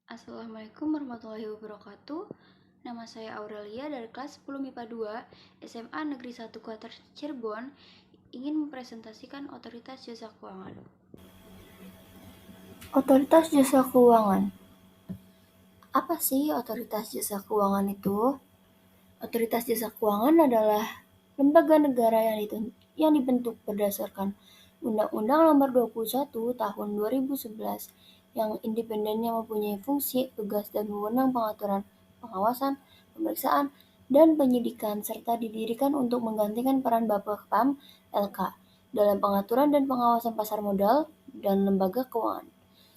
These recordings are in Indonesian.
Assalamualaikum warahmatullahi wabarakatuh. Nama saya Aurelia dari kelas 10 MIPA 2 SMA Negeri 1 Kuarter Cirebon, ingin mempresentasikan Otoritas Jasa Keuangan. Otoritas Jasa Keuangan. Apa sih Otoritas Jasa Keuangan itu? Otoritas Jasa Keuangan adalah lembaga negara yang dibentuk berdasarkan Undang-Undang Nomor 21 Tahun 2011 yang independen, yang mempunyai fungsi, tugas, dan wewenang pengaturan, pengawasan, pemeriksaan, dan penyidikan, serta didirikan untuk menggantikan peran Bapepam (LK) dalam pengaturan dan pengawasan pasar modal dan lembaga keuangan,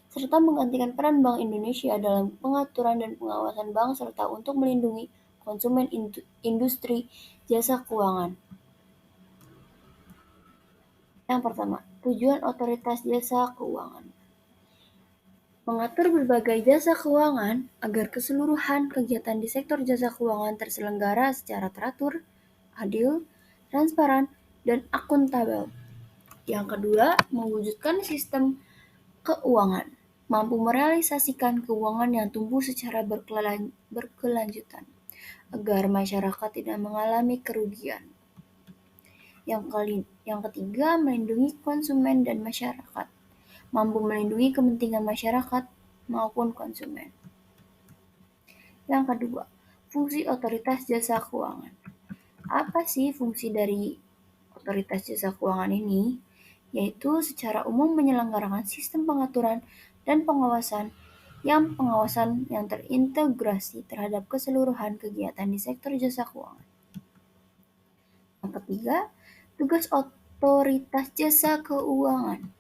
serta menggantikan peran Bank Indonesia dalam pengaturan dan pengawasan bank serta untuk melindungi konsumen industri jasa keuangan. Yang pertama, tujuan Otoritas Jasa Keuangan. Mengatur berbagai jasa keuangan agar keseluruhan kegiatan di sektor jasa keuangan terselenggara secara teratur, adil, transparan, dan akuntabel. Yang kedua, mewujudkan sistem keuangan, mampu merealisasikan keuangan yang tumbuh secara berkelanjutan, agar masyarakat tidak mengalami kerugian. Yang ketiga, melindungi konsumen dan masyarakat, mampu melindungi kepentingan masyarakat maupun konsumen. Yang kedua, fungsi Otoritas Jasa Keuangan. Apa sih fungsi dari Otoritas Jasa Keuangan ini? Yaitu secara umum menyelenggarakan sistem pengaturan dan pengawasan yang terintegrasi terhadap keseluruhan kegiatan di sektor jasa keuangan. Yang ketiga, tugas Otoritas Jasa Keuangan.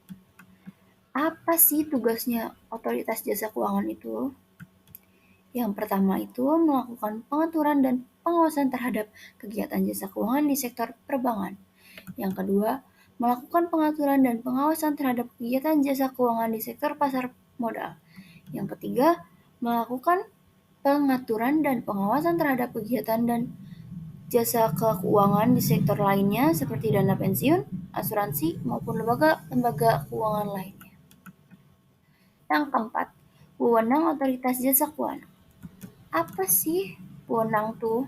Apa sih tugasnya Otoritas Jasa Keuangan itu? Yang pertama itu melakukan pengaturan dan pengawasan terhadap kegiatan jasa keuangan di sektor perbankan. Yang kedua, melakukan pengaturan dan pengawasan terhadap kegiatan jasa keuangan di sektor pasar modal. Yang ketiga, melakukan pengaturan dan pengawasan terhadap kegiatan dan jasa keuangan di sektor lainnya seperti dana pensiun, asuransi, maupun lembaga keuangan lainnya. Yang keempat, wewenang Otoritas Jasa Keuangan. Apa sih wewenang tuh?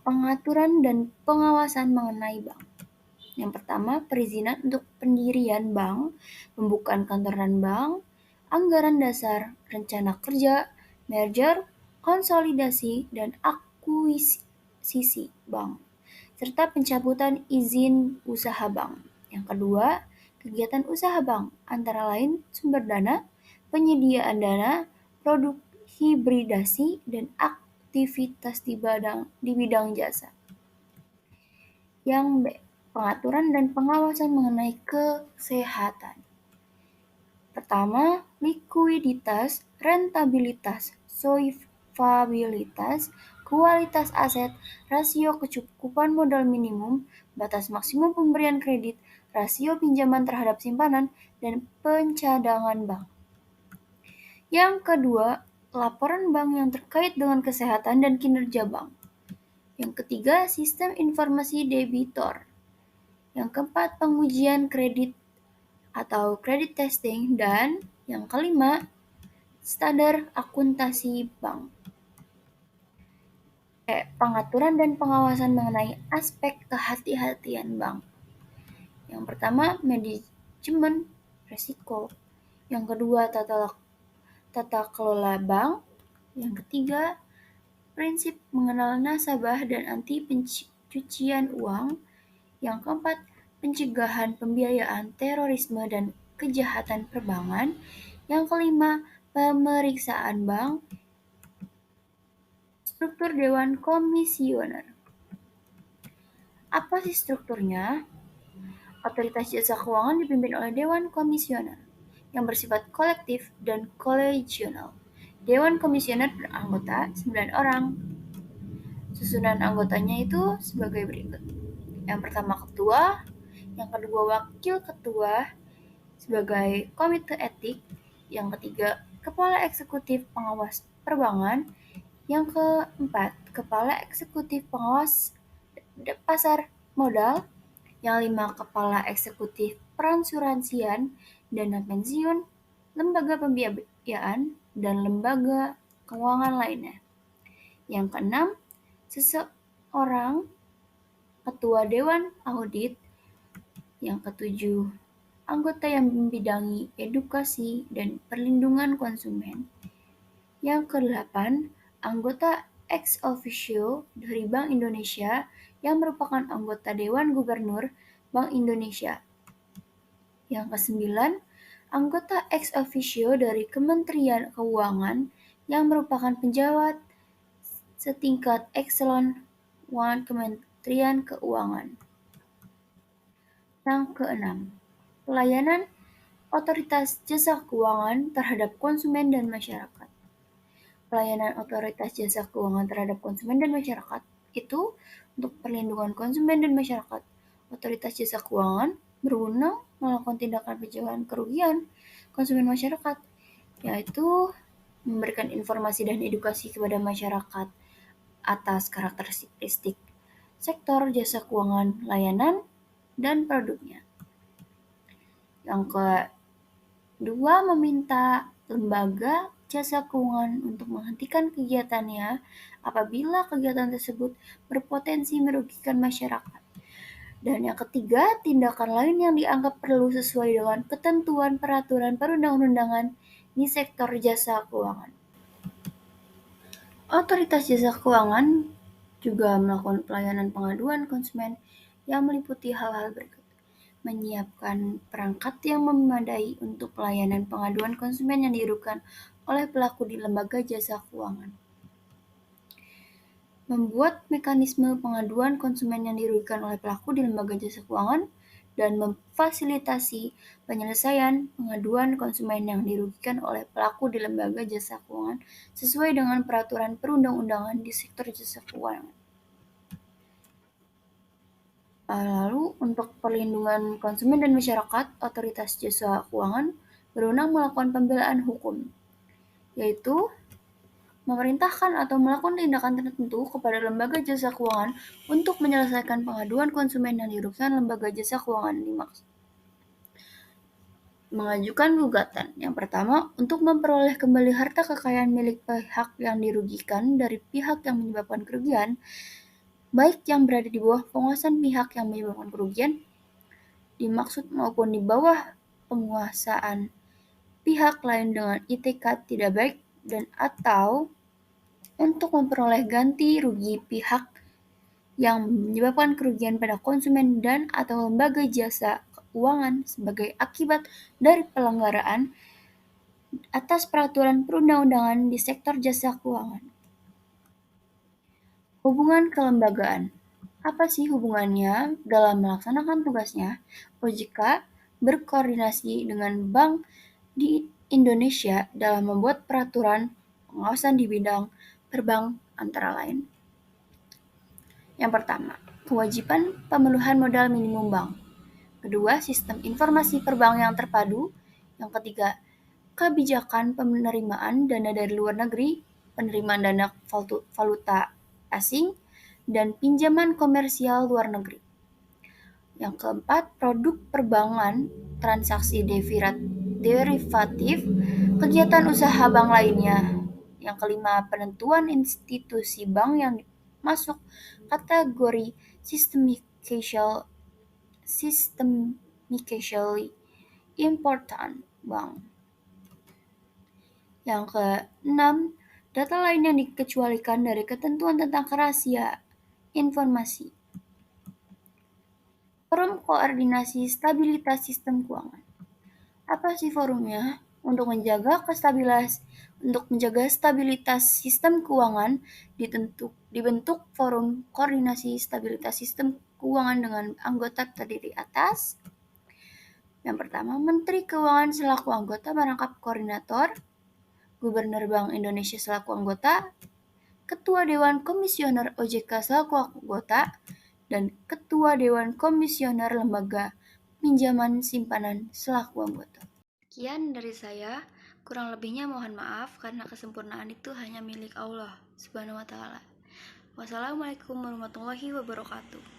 Pengaturan dan pengawasan mengenai bank. Yang pertama, perizinan untuk pendirian bank, pembukaan kantor dan bank, anggaran dasar, rencana kerja, merger, konsolidasi, dan akuisisi bank, serta pencabutan izin usaha bank. Yang kedua, kegiatan usaha bank, antara lain sumber dana, penyediaan dana, produk hibridasi, dan aktivitas di bidang jasa. Yang B, pengaturan dan pengawasan mengenai kesehatan. Pertama, likuiditas, rentabilitas, solvabilitas, kualitas aset, rasio kecukupan modal minimum, batas maksimum pemberian kredit, rasio pinjaman terhadap simpanan, dan pencadangan bank. Yang kedua, laporan bank yang terkait dengan kesehatan dan kinerja bank. Yang ketiga, sistem informasi debitor. Yang keempat, pengujian kredit atau credit testing, dan yang kelima, standar akuntansi bank. Pengaturan dan pengawasan mengenai aspek kehati-hatian bank. Yang pertama, manajemen risiko. Yang kedua, tata kelola bank. Yang ketiga, prinsip mengenal nasabah dan anti pencucian uang. Yang keempat, pencegahan pembiayaan terorisme dan kejahatan perbankan. Yang kelima, pemeriksaan bank. Struktur Dewan Komisioner. Apa sih strukturnya? Otoritas Jasa Keuangan dipimpin oleh Dewan Komisioner yang bersifat kolektif dan kolegial. Dewan Komisioner beranggota 9 orang. Susunan anggotanya itu sebagai berikut. Yang pertama ketua, yang kedua wakil ketua sebagai komite etik, yang ketiga kepala eksekutif pengawas perbankan, yang keempat kepala eksekutif pengawas pasar modal, yang lima kepala eksekutif peransuransian, dana pensiun, lembaga pembiayaan, dan lembaga keuangan lainnya. Yang keenam, seseorang ketua Dewan Audit. Yang ketujuh, anggota yang membidangi edukasi dan perlindungan konsumen. Yang kedelapan, anggota ex officio dari Bank Indonesia yang merupakan anggota Dewan Gubernur Bank Indonesia. Yang kesembilan, anggota ex officio dari Kementerian Keuangan yang merupakan pejabat setingkat Eselon I Kementerian Keuangan. Yang keenam, pelayanan Otoritas Jasa Keuangan terhadap konsumen dan masyarakat. Pelayanan Otoritas Jasa Keuangan terhadap konsumen dan masyarakat itu untuk perlindungan konsumen dan masyarakat. Otoritas Jasa Keuangan berwenang melakukan tindakan pencegahan kerugian konsumen masyarakat, yaitu memberikan informasi dan edukasi kepada masyarakat atas karakteristik sektor jasa keuangan, layanan, dan produknya. Yang kedua, meminta lembaga jasa keuangan untuk menghentikan kegiatannya apabila kegiatan tersebut berpotensi merugikan masyarakat. Dan yang ketiga, tindakan lain yang dianggap perlu sesuai dengan ketentuan peraturan perundang-undangan di sektor jasa keuangan. Otoritas Jasa Keuangan juga melakukan pelayanan pengaduan konsumen yang meliputi hal-hal berikut. Menyiapkan perangkat yang memadai untuk pelayanan pengaduan konsumen yang dirugikan oleh pelaku di lembaga jasa keuangan. Membuat mekanisme pengaduan konsumen yang dirugikan oleh pelaku di lembaga jasa keuangan dan memfasilitasi penyelesaian pengaduan konsumen yang dirugikan oleh pelaku di lembaga jasa keuangan sesuai dengan peraturan perundang-undangan di sektor jasa keuangan. Lalu, untuk perlindungan konsumen dan masyarakat, Otoritas Jasa Keuangan berwenang melakukan pembelaan hukum, yaitu memerintahkan atau melakukan tindakan tertentu kepada lembaga jasa keuangan untuk menyelesaikan pengaduan konsumen yang dirugikan lembaga jasa keuangan dimaksud. Mengajukan gugatan. Yang pertama, untuk memperoleh kembali harta kekayaan milik pihak yang dirugikan dari pihak yang menyebabkan kerugian, baik yang berada di bawah penguasaan pihak yang menyebabkan kerugian dimaksud maupun di bawah penguasaan pihak lain dengan itikat tidak baik dan atau untuk memperoleh ganti rugi pihak yang menyebabkan kerugian pada konsumen dan atau lembaga jasa keuangan sebagai akibat dari pelanggaran atas peraturan perundang-undangan di sektor jasa keuangan. Hubungan kelembagaan. Apa sih hubungannya dalam melaksanakan tugasnya? OJK berkoordinasi dengan bank di Indonesia dalam membuat peraturan pengawasan di bidang perbank antara lain. Yang pertama, kewajiban pemenuhan modal minimum bank. Kedua, sistem informasi perbank yang terpadu. Yang ketiga, kebijakan penerimaan dana dari luar negeri, penerimaan dana valuta asing, dan pinjaman komersial luar negeri. Yang keempat, produk perbankan, transaksi derivatif, kegiatan usaha bank lainnya. Yang kelima, penentuan institusi bank yang masuk kategori systemically important bank. Yang keenam, data lain yang dikecualikan dari ketentuan tentang kerahasiaan informasi. Forum Koordinasi Stabilitas Sistem Keuangan. Apa sih forumnya? Untuk menjaga stabilitas sistem keuangan, dibentuk Forum Koordinasi Stabilitas Sistem Keuangan dengan anggota terdiri atas. Yang pertama, Menteri Keuangan selaku anggota merangkap koordinator, Gubernur Bank Indonesia selaku anggota, Ketua Dewan Komisioner OJK selaku anggota, dan Ketua Dewan Komisioner Lembaga Pinjaman Simpanan selaku anggota. Sekian dari saya, kurang lebihnya mohon maaf karena kesempurnaan itu hanya milik Allah Subhanahu wa Ta'ala. Wassalamualaikum warahmatullahi wabarakatuh.